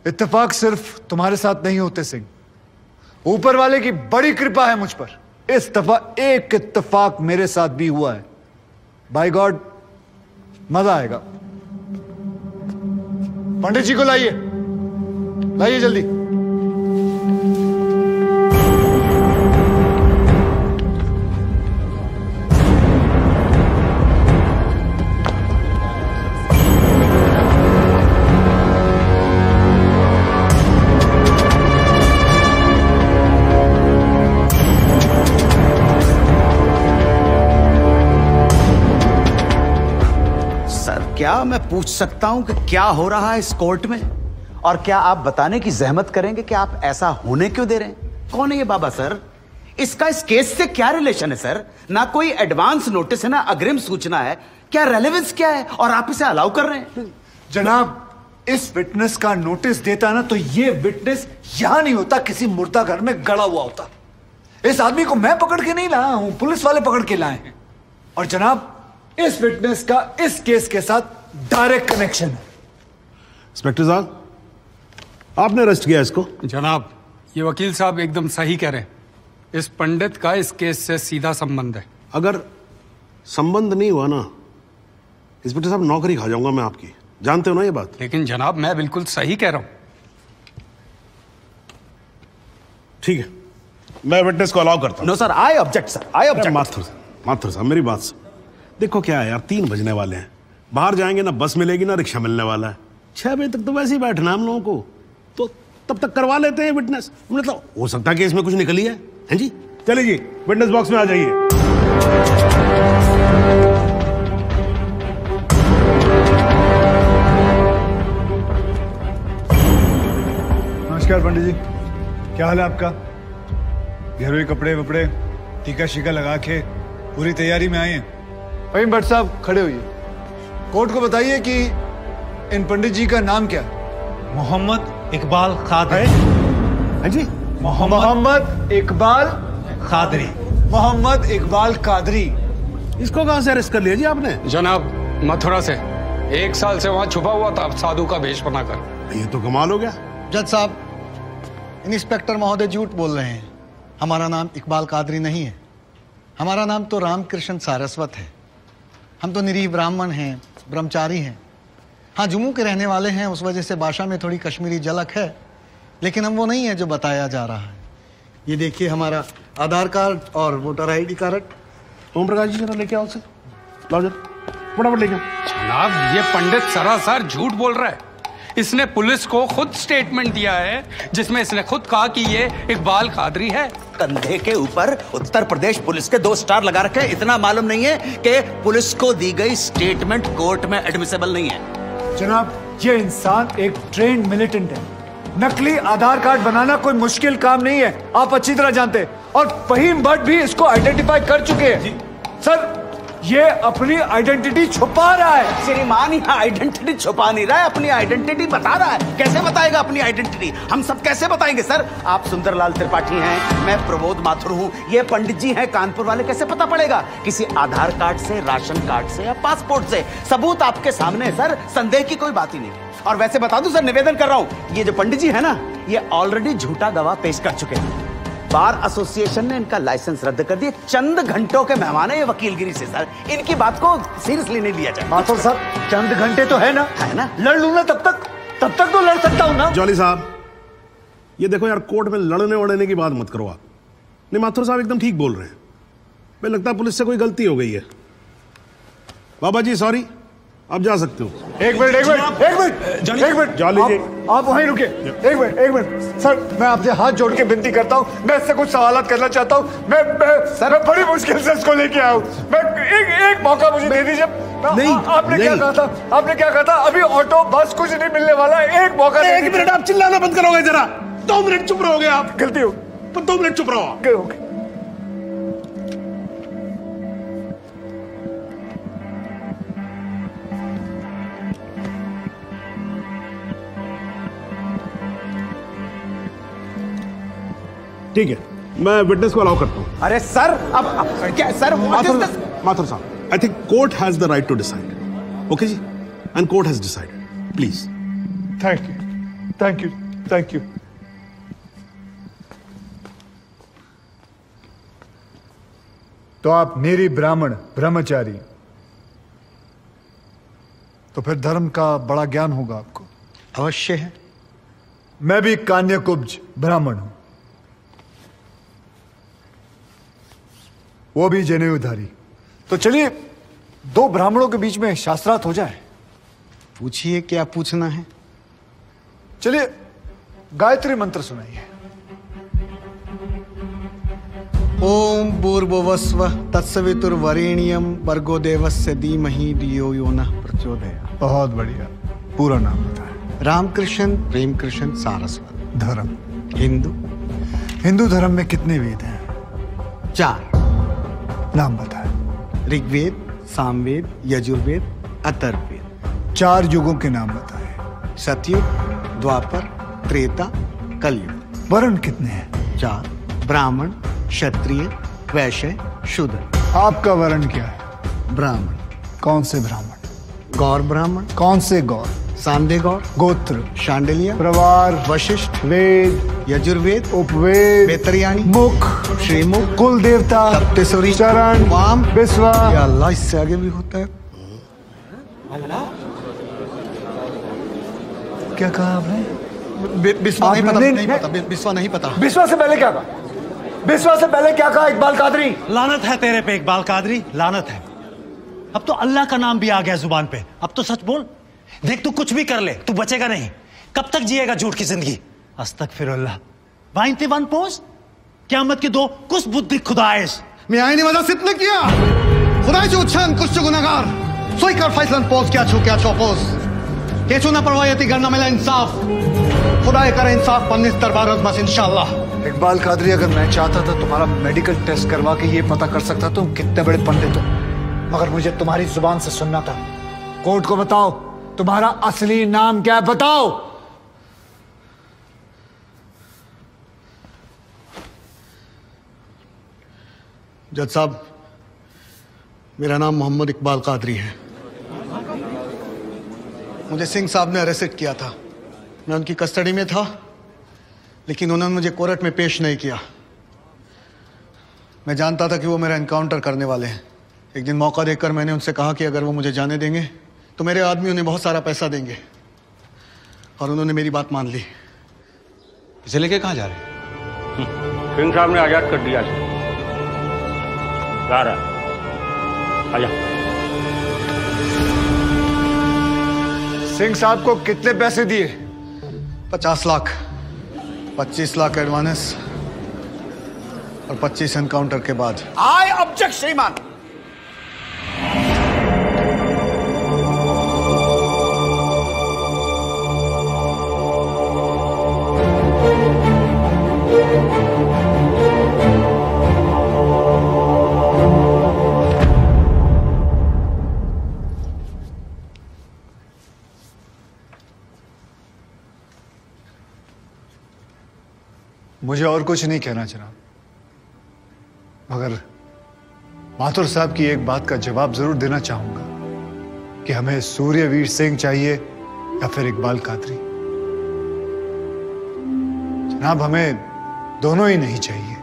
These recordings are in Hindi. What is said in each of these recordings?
इत्तेफाक सिर्फ तुम्हारे साथ नहीं होते सिंह, ऊपर वाले की बड़ी कृपा है मुझ पर। इस दफा एक इत्तेफाक मेरे साथ भी हुआ है। बाय गॉड मजा आएगा। पंडित जी को लाइए, लाइए जल्दी। क्या मैं पूछ सकता हूं कि क्या हो रहा है इस कोर्ट में? और क्या आप बताने की जहमत करेंगे कि आप ऐसा होने क्यों दे रहे हैं? कौन है ये बाबा सर? इसका इस केस से क्या रिलेशन है सर? ना कोई एडवांस नोटिस है, ना अग्रिम सूचना है। क्या रेलेवेंस क्या है? और आप इसे अलाउ कर रहे हैं? जनाब, इस विटनेस का नोटिस देता ना तो ये विटनेस यहां नहीं होता, किसी मुर्दा घर में गड़ा हुआ होता। इस आदमी को मैं पकड़ के नहीं लाया हूं, पुलिस वाले पकड़ के लाए हैं। और जनाब, इस विटनेस का इस केस के साथ डायरेक्ट कनेक्शन है। इंस्पेक्टर साहब, आपने अरेस्ट किया इसको? जनाब, ये वकील साहब एकदम सही कह रहे हैं। इस पंडित का इस केस से सीधा संबंध है। अगर संबंध नहीं हुआ ना, इंस्पेक्टर साहब, नौकरी खा जाऊंगा मैं आपकी। जानते हो ना ये बात? लेकिन जनाब, मैं बिल्कुल सही कह रहा हूं। ठीक है, मैं विटनेस को अलाउ करता हूं। No sir, I object sir, I object. Mathur साहब, मेरी बात सुन। देखो क्या है यार, 3 बजने वाले हैं, बाहर जाएंगे ना बस मिलेगी ना रिक्शा मिलने वाला है। 6 बजे तक तो वैसे ही बैठना हम लोगों को, तो तब तक करवा लेते हैं विटनेस। मतलब हो सकता है कि इसमें कुछ निकली है। हैं जी? चलिए जी, विटनेस बॉक्स में आ जाइए। नमस्कार पंडित जी, क्या हाल है आपका? घरेलू कपड़े वपड़े टीका शीका लगा के पूरी तैयारी में आए हैं। भाई भट्ट साहब खड़े होइए। कोर्ट को बताइए कि इन पंडित जी का नाम क्या है? मोहम्मद इकबाल कादरी। हाँ जी, मोहम्मद इकबाल कादरी। मोहम्मद इकबाल कादरी। इसको कहां से अरेस्ट कर लिया जी आपने? जनाब, मथुरा से। 1 साल से वहां छुपा हुआ था साधु का भेष बनाकर। ये तो कमाल हो गया। जज साहब, इंस्पेक्टर महोदय झूठ बोल रहे हैं। हमारा नाम इकबाल कादरी नहीं है, हमारा नाम तो रामकृष्ण सारस्वत है। हम तो निरीह ब्राह्मण हैं, ब्रह्मचारी हैं। हाँ, जम्मू के रहने वाले हैं, उस वजह से भाषा में थोड़ी कश्मीरी झलक है, लेकिन हम वो नहीं है जो बताया जा रहा है। ये देखिए हमारा आधार कार्ड और voter ID card. Om Prakash ji जरा लेके आओ उसे, लाओ जरा फटाफट लेके आओ। जनाब, ये पंडित सरासर झूठ बोल रहा है। इसने पुलिस को खुद स्टेटमेंट दिया है जिसमें इसने खुद कहा कि ये इकबाल कादरी है। कंधे के ऊपर उत्तर प्रदेश पुलिस के 2 स्टार लगा रखे। इतना मालूम नहीं है कि पुलिस को दी गई स्टेटमेंट कोर्ट में एडमिसेबल नहीं है। जनाब, ये इंसान एक ट्रेन्ड मिलिटेंट है। नकली आधार कार्ड बनाना कोई मुश्किल काम नहीं है, आप अच्छी तरह जानते हैं। और फहीम भट्ट भी इसको आइडेंटिफाई कर चुके हैं। सर, ये अपनी आइडेंटिटी छुपा रहा है। श्रीमान, यहाँ आइडेंटिटी छुपा नहीं रहा है, अपनी आइडेंटिटी बता रहा है। कैसे बताएगा अपनी आइडेंटिटी? हम सब कैसे बताएंगे सर? आप सुंदरलाल त्रिपाठी हैं, मैं प्रबोध माथुर हूँ, ये पंडित जी हैं कानपुर वाले। कैसे पता पड़ेगा? किसी आधार कार्ड से, राशन कार्ड से या पासपोर्ट से। सबूत आपके सामने है सर, संदेह की कोई बात ही नहीं। और वैसे बता दूं सर, निवेदन कर रहा हूं, ये जो पंडित जी है ना, ये ऑलरेडी झूठा गवाह पेश कर चुके हैं। बार एसोसिएशन ने इनका लाइसेंस रद्द कर दिया। चंद घंटों के मेहमान है ये वकीलगिरी से सर, इनकी बात को सीरियसली नहीं लिया जाए। माथुर साहब, चंद घंटे तो है ना, लड़ लूं ना तब तक तो लड़ सकता हूं ना। जॉली साहब, ये देखो यार, कोर्ट में लड़ने वड़ने की बात मत करो आप। नहीं, माथुर साहब एकदम ठीक बोल रहे हैं। मुझे लगता है पुलिस से कोई गलती हो गई है। बाबा जी सॉरी, आप जा सकते हो। एक मिनट जॉली जी, आप वहीं रुके। एक मिनट सर, मैं आपसे हाथ जोड़ के विनती करता हूँ, मैं इससे कुछ सवालात करना चाहता हूँ। मैं बड़ी मुश्किल से इसको लेके आया हूँ। मैं एक मौका मुझे दे दीजिए। नहीं, आपने क्या कहा था? अभी ऑटो बस कुछ नहीं मिलने वाला है, एक मौका। 1 मिनट आप चिल्लाना बंद करोगे जरा? 2 मिनट चुप रहोगे आप? गलती हो, 2 मिनट चुप रहो। ठीक है, मैं विटनेस को अलाउ करता हूं। अरे सर, अब क्या सर? माथुर साहब, I think court has the right to decide. Okay ji, and court has decided. Please. Thank you. Thank you, thank you. तो आप मेरी ब्राह्मण ब्रह्मचारी, तो फिर धर्म का बड़ा ज्ञान होगा आपको। अवश्य है। मैं भी कान्यकुब्ज ब्राह्मण हूं, वो भी जनेऊधारी। तो चलिए दो ब्राह्मणों के बीच में शास्त्रार्थ हो जाए। पूछिए, क्या पूछना है? चलिए गायत्री मंत्र सुनाइए। ओम भूर्भुवस्व तत्सवितुर्वरेण्यम भर्गो देवस्य धीमहि धियो यो नः प्रचोदयात्। बहुत बढ़िया, पूरा नाम बताएं। रामकृष्ण प्रेमकृष्ण सारस्वत। धर्म हिंदू। हिंदू धर्म में कितने वेद हैं? 4। नाम बताएं। ऋग्वेद, सामवेद, यजुर्वेद, अथर्ववेद। 4 युगों के नाम बताएं। सतयुग, द्वापर, त्रेता, कलयुग। वर्ण कितने हैं? 4। ब्राह्मण, क्षत्रिय, वैश्य, शूद्र। आपका वर्ण क्या है? ब्राह्मण। कौन से ब्राह्मण? गौर ब्राह्मण। कौन से गौर? सांदे गौर। गोत्र? शांडिलिया। प्रवार? वशिष्ठ। वेद? यजुर्वेद। उपवेद? बेतरियाणी। मुख? श्रीमुख। कुल देवता? सप्तसुरी। चरण? वाम। विश्वा? या अल्लाह, इससे आगे भी होता है। क्या कहा आपने? बिस्वा नहीं आपने- पता, नहीं- नहीं पता, बिस्वा नहीं पता। विश्वा से पहले क्या कहा? विश्वा से पहले क्या कहा इकबाल कादरी? लानत है तेरे पे इकबाल कादरी, लानत है। अब तो अल्लाह का नाम भी आ गया जुबान पे। अब तो सच बोल। देख तू कुछ भी कर ले, तू बचेगा नहीं। कब तक जिएगा झूठ की जिंदगी? अस्तगफिरुल्लाह। वाइनते वन पोज क़यामत के 2 कुछ बुद्धि खुदाइश। मी आईने वाला सिद्ध किया खुदायचे उच्छान कुछ गुनाहगार सोई कर फैसलन पोज क्या छो पोज केचू ना परवायती करना मिला इंसाफ खुदाए करे इंसाफ पन्नीस दरबार बस इंशाल्लाह। इकबाल कादरी, अगर मैं चाहता था तुम्हारा मेडिकल टेस्ट करवा के ये पता कर सकता तुम कितने बड़े पंडित हो, मगर मुझे तुम्हारी जुबान से सुनना था। कोर्ट को बताओ तुम्हारा असली नाम क्या है, बताओ। जज साहब, मेरा नाम मोहम्मद इकबाल कादरी है। मुझे सिंह साहब ने अरेस्ट किया था। मैं उनकी कस्टडी में था, लेकिन उन्होंने मुझे कोर्ट में पेश नहीं किया। मैं जानता था कि वो मेरा एनकाउंटर करने वाले हैं। एक दिन मौका देकर मैंने उनसे कहा कि अगर वो मुझे जाने देंगे तो मेरे आदमी उन्हें बहुत सारा पैसा देंगे, और उन्होंने मेरी बात मान ली। इसे लेके कहाँ जा रहे हैं? सिंह साहब ने आजाद कर दिया है। जा रहा है, आजा। सिंह साहब को कितने पैसे दिए? 50 लाख, 25 लाख एडवांस और 25 एनकाउंटर के बाद। आई ऑब्जेक्ट श्रीमान। मुझे और कुछ नहीं कहना जनाब, मगर माथुर साहब की एक बात का जवाब जरूर देना चाहूंगा कि हमें सूर्यवीर सिंह चाहिए या फिर इकबाल कादरी। जनाब, हमें दोनों ही नहीं चाहिए।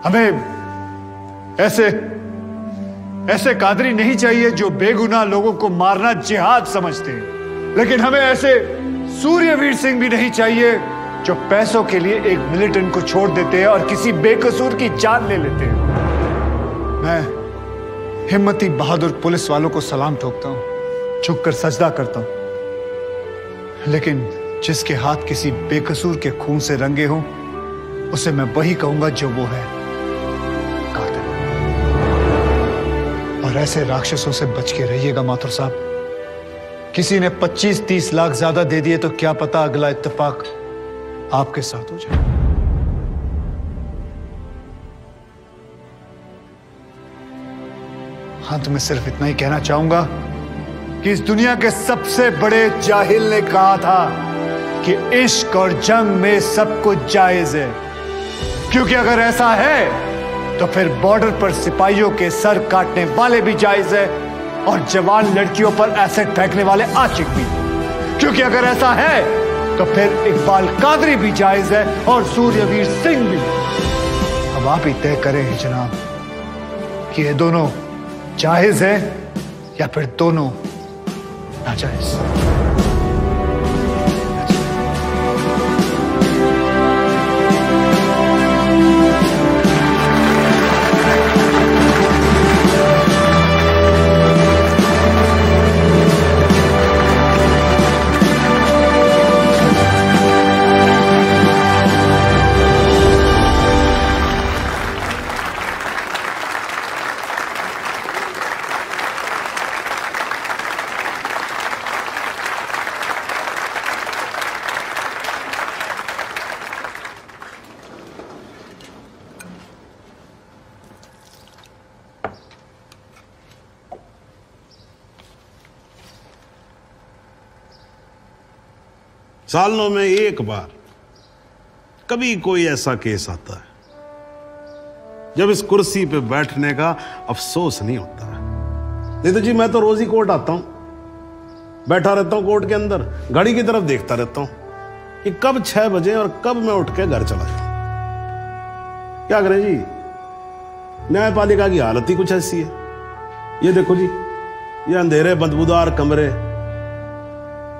हमें ऐसे कादरी नहीं चाहिए जो बेगुनाह लोगों को मारना जिहाद समझते हैं, लेकिन हमें ऐसे सूर्यवीर सिंह भी नहीं चाहिए जो पैसों के लिए एक मिलिटेंट को छोड़ देते हैं और किसी बेकसूर की जान ले लेते हैं। मैं हिम्मती बहादुर पुलिस वालों को सलाम ठोकता हूं, झुककर सजदा करता हूं, लेकिन जिसके हाथ किसी बेकसूर के खून से रंगे हों, उसे मैं वही कहूंगा जो वो है, कातिल। और ऐसे राक्षसों से बच के रहिएगा माथुर साहब। किसी ने 25-30 लाख ज्यादा दे दिए तो क्या पता अगला इत्तेफाक आपके साथ हो जाए। अंत में सिर्फ इतना ही कहना चाहूंगा कि इस दुनिया के सबसे बड़े जाहिल ने कहा था कि इश्क और जंग में सब कुछ जायज है, क्योंकि अगर ऐसा है तो फिर बॉर्डर पर सिपाहियों के सर काटने वाले भी जायज है और जवान लड़कियों पर एसिड फेंकने वाले आशिक भी, क्योंकि अगर ऐसा है तो फिर इकबाल कादरी भी जायज है और सूर्यवीर सिंह भी। अब आप ही तय करें जनाब कि ये दोनों जायज है या फिर दोनों नाजायज। सालों में एक बार कभी कोई ऐसा केस आता है जब इस कुर्सी पे बैठने का अफसोस नहीं होता है। नहीं तो जी मैं तो रोज ही कोर्ट आता हूं, बैठा रहता हूं कोर्ट के अंदर, घड़ी की तरफ देखता रहता हूं कि कब 6 बजे और कब मैं उठ के घर चला जाऊं। क्या करें जी, न्यायपालिका की हालत ही कुछ ऐसी है। ये देखो जी, ये अंधेरे बदबूदार कमरे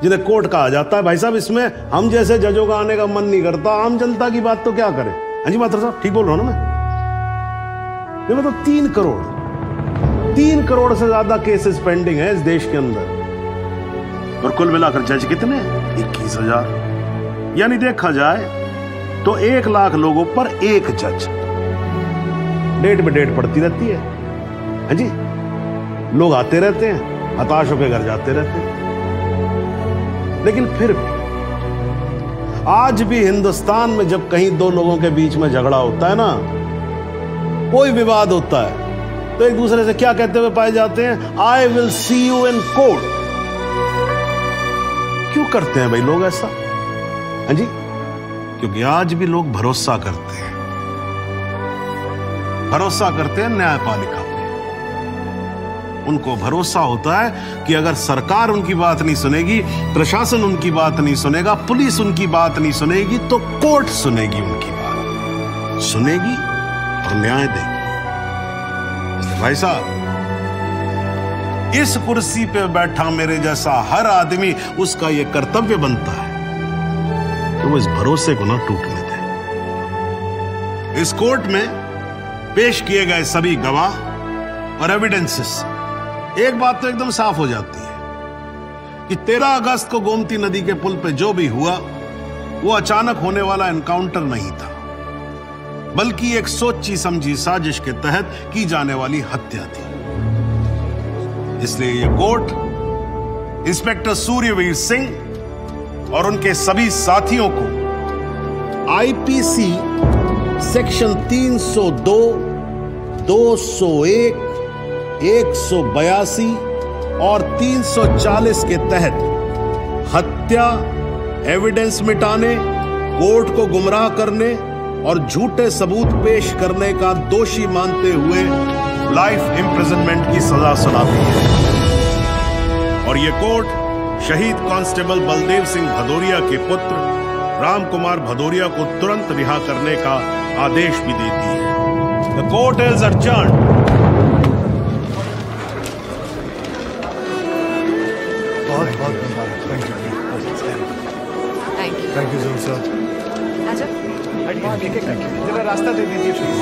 जिन्हें कोर्ट कहा जाता है। भाई साहब, इसमें हम जैसे जजों का आने का मन नहीं करता। आम जनता की बात तो क्या करें। हाँ जी माथुर साहब, ठीक बोल रहा हूं ना मैं? ये मतलब 3 करोड़ से ज्यादा केसेस पेंडिंग है इस देश के अंदर, और कुल मिलाकर जज कितने? 21,000। यानी देखा जाए तो 1 लाख लोगों पर 1 जज। डेट पे डेट पड़ती रहती है। हाँ जी, लोग आते रहते हैं, हताश होकर घर जाते रहते हैं। लेकिन फिर भी आज भी हिंदुस्तान में जब कहीं 2 लोगों के बीच में झगड़ा होता है ना, कोई विवाद होता है, तो एक दूसरे से क्या कहते हुए पाए जाते हैं? I will see you in court. क्यों करते हैं भाई लोग ऐसा? हाँ जी, क्योंकि आज भी लोग भरोसा करते हैं न्यायपालिका पे। उनको भरोसा होता है कि अगर सरकार उनकी बात नहीं सुनेगी, प्रशासन उनकी बात नहीं सुनेगा, पुलिस उनकी बात नहीं सुनेगी, तो कोर्ट सुनेगी उनकी बात, सुनेगी और न्याय देगी। भाई साहब, इस कुर्सी पे बैठा मेरे जैसा हर आदमी, उसका यह कर्तव्य बनता है कि वो इस भरोसे को ना टूटने दे। इस कोर्ट में पेश किए गए सभी गवाह और एविडेंसेस, एक बात तो एकदम साफ हो जाती है कि 13 अगस्त को गोमती नदी के पुल पे जो भी हुआ वो अचानक होने वाला एनकाउंटर नहीं था, बल्कि एक सोची समझी साजिश के तहत की जाने वाली हत्या थी। इसलिए ये कोर्ट इंस्पेक्टर सूर्यवीर सिंह और उनके सभी साथियों को आईपीसी सेक्शन 302, 201, 182 और 340 के तहत हत्या, एविडेंस मिटाने, कोर्ट को गुमराह करने और झूठे सबूत पेश करने का दोषी मानते हुए लाइफ इम्प्रिजनमेंट की सजा सुनाती है। और यह कोर्ट शहीद कांस्टेबल बलदेव सिंह भदौरिया के पुत्र राम कुमार भदौरिया को तुरंत रिहा करने का आदेश भी देती है। The court is adjourned। बहुत मुबारक। Thank you sir. जरा रास्ता दे दीजिए प्लीज।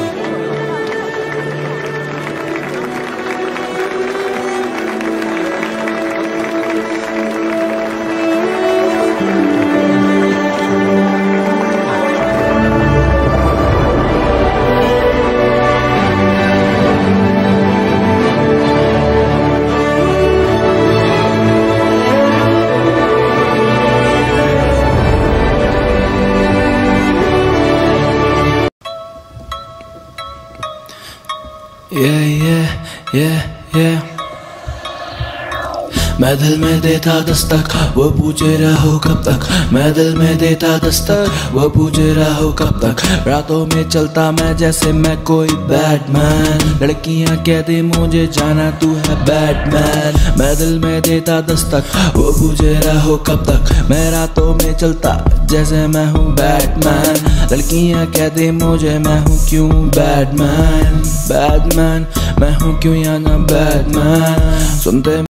मैं दिल में देता दस्तक, वो पूछे रहो कब तक। मैं दिल में देता दस्तक, वो पूछे रहो कब तक। रातों में चलता मैं जैसे मैं कोई बैटमैन, लड़कियां कहती मुझे जाना तू है बैटमैन। मैं दिल में देता दस्तक, वो पूछे रहो कब तक। मैं रातों में चलता जैसे मैं हूँ बैटमैन, लड़कियां कहती मुझे मैं हूँ क्यों बैटमैन। बैटमैन मैं हूँ क्यों या ना बैटमैन। सुनते